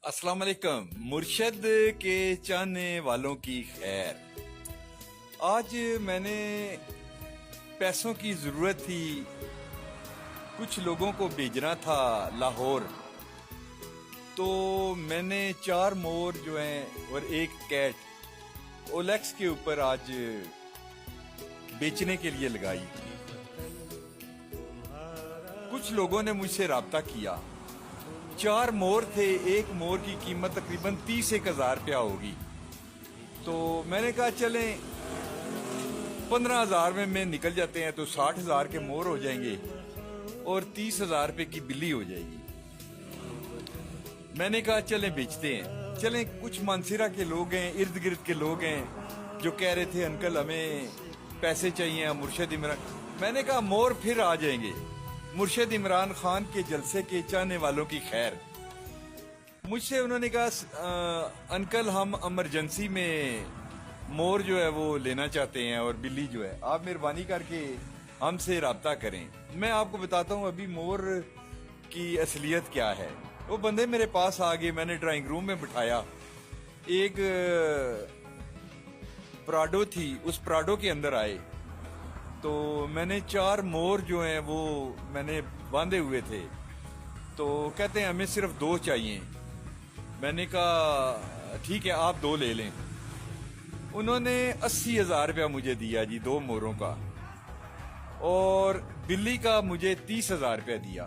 अस्सलाम वालेकुम। मुर्शद के चाहने वालों की खैर। आज मैंने पैसों की ज़रूरत थी, कुछ लोगों को भेजना था लाहौर, तो मैंने 4 मोर जो हैं और एक कैट ओलेक्स के ऊपर आज बेचने के लिए लगाई। कुछ लोगों ने मुझसे रब्ता किया। 4 मोर थे, एक मोर की कीमत तकरीबन 30-1 हज़ार रुपया होगी। तो मैंने कहा चलें 15,000 में निकल जाते हैं तो 60,000 के मोर हो जाएंगे और 30,000 रुपये की बिल्ली हो जाएगी। मैंने कहा चलें बेचते हैं। चलें, कुछ मानसरा के लोग हैं, इर्द गिर्द के लोग हैं जो कह रहे थे अंकल हमें पैसे चाहिए मुर्शद इमरान। मैंने कहा मोर फिर आ जाएंगे। मुर्शद इमरान खान के जलसे के चाहने वालों की खैर। मुझसे उन्होंने कहा अंकल हम इमरजेंसी में मोर जो है वो लेना चाहते हैं और बिल्ली जो है, आप मेहरबानी करके हमसे रब्ता करें। मैं आपको बताता हूँ अभी मोर की असलियत क्या है। वो बंदे मेरे पास आ गए, मैंने ड्राइंग रूम में बिठाया। एक प्राडो थी, उस प्राडो के अंदर आए तो मैंने 4 मोर जो हैं वो मैंने बांधे हुए थे। तो कहते हैं हमें सिर्फ 2 चाहिए। मैंने कहा ठीक है आप 2 ले लें। उन्होंने 80,000 रुपया मुझे दिया जी 2 मोरों का, और बिल्ली का मुझे 30,000 रुपया दिया।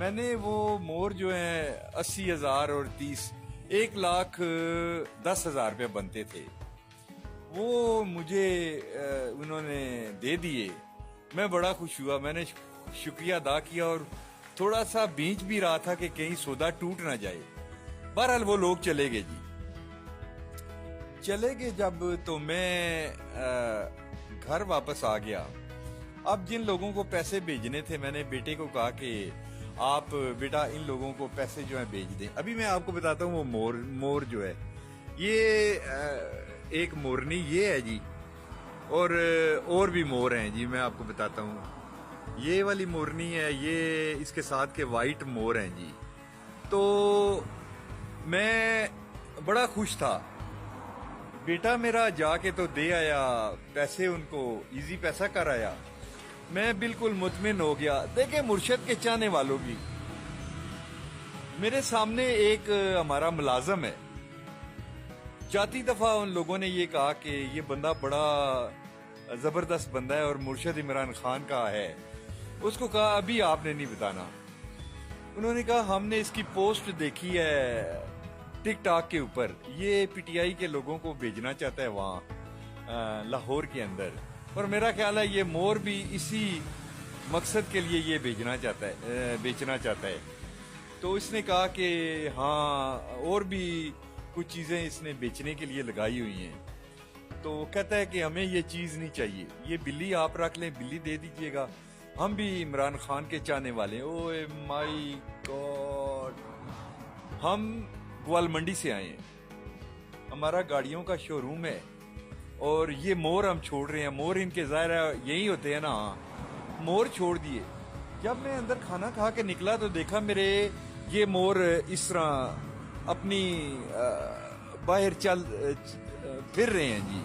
मैंने वो मोर जो है 80,000 और 30, 1,10,000 रुपया बनते थे, वो मुझे उन्होंने दे दिए। मैं बड़ा खुश हुआ, मैंने शुक्रिया अदा किया और थोड़ा सा बीच भी रहा था कि कहीं सौदा टूट ना जाए। बहरहाल वो लोग चले गए जी। चले गए जब, तो मैं घर वापस आ गया। अब जिन लोगों को पैसे भेजने थे, मैंने बेटे को कहा कि आप बेटा इन लोगों को पैसे जो है भेज दें। अभी मैं आपको बताता हूँ वो मोर जो है, ये एक मोरनी ये है जी, और भी मोर हैं जी। मैं आपको बताता हूँ, ये वाली मोरनी है, ये इसके साथ के वाइट मोर हैं जी। तो मैं बड़ा खुश था। बेटा मेरा जाके तो दे आया पैसे, उनको इजी पैसा कर आया। मैं बिल्कुल मुतमिन हो गया। देखे मुर्शद के चाहने वालों की, मेरे सामने एक हमारा मुलाजम है। जाती दफा उन लोगों ने ये कहा कि ये बंदा बड़ा जबरदस्त बंदा है और मुर्शद इमरान खान का है। उसको कहा अभी आपने नहीं बताना। उन्होंने कहा हमने इसकी पोस्ट देखी है टिकटॉक के ऊपर, ये पीटीआई के लोगों को भेजना चाहता है वहाँ लाहौर के अंदर, और मेरा ख्याल है ये मोर भी इसी मकसद के लिए ये बेचना चाहता है। तो इसने कहा कि हाँ और भी कुछ चीजें इसने बेचने के लिए लगाई हुई हैं। तो कहता है कि हमें ये चीज नहीं चाहिए, ये बिल्ली आप रख लें, बिल्ली दे दीजिएगा, हम भी इमरान खान के चाहने वाले हैं। ओए माय गॉड, हम ग्वाल मंडी से आए हैं, हमारा गाड़ियों का शोरूम है और ये मोर हम छोड़ रहे हैं। मोर इनके ज़ाहिर है यही होते हैं ना, मोर छोड़ दिए। जब मैं अंदर खाना खा के निकला तो देखा मेरे ये मोर इस तरह अपनी बाहर फिर रहे हैं जी।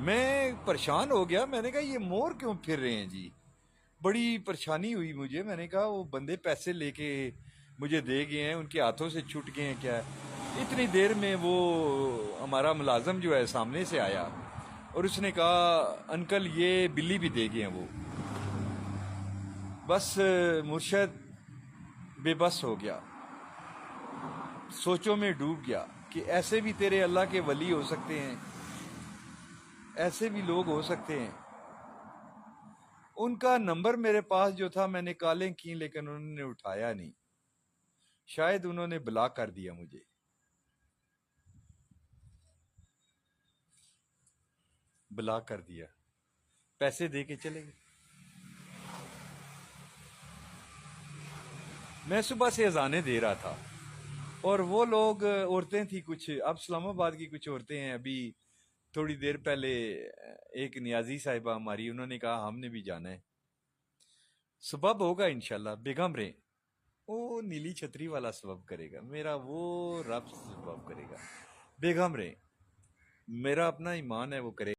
मैं परेशान हो गया, मैंने कहा ये मोर क्यों फिर रहे हैं जी। बड़ी परेशानी हुई मुझे। मैंने कहा वो बंदे पैसे लेके मुझे दे गए हैं, उनके हाथों से छूट गए हैं क्या। इतनी देर में वो हमारा मुलाजम जो है सामने से आया और उसने कहा अंकल ये बिल्ली भी दे गए हैं वो। बस मुर्शद बेबस हो गया, सोचों में डूब गया कि ऐसे भी तेरे अल्लाह के वली हो सकते हैं, ऐसे भी लोग हो सकते हैं। उनका नंबर मेरे पास जो था मैंने कॉलें की, लेकिन उन्होंने उठाया नहीं। शायद उन्होंने ब्लॉक कर दिया मुझे। ब्लॉक कर दिया, पैसे दे के चले गए। मैं सुबह से अजाने दे रहा था और वो लोग, औरतें थी कुछ, अब इस्लामाबाद की कुछ औरतें हैं। अभी थोड़ी देर पहले एक नियाजी साहिबा हमारी, उन्होंने कहा हमने भी जाना है, सुबह होगा इंशाल्लाह। बेगम रे वो नीली छतरी वाला सबब करेगा, मेरा वो रब सबब करेगा। बेगम रे, मेरा अपना ईमान है वो करेगा।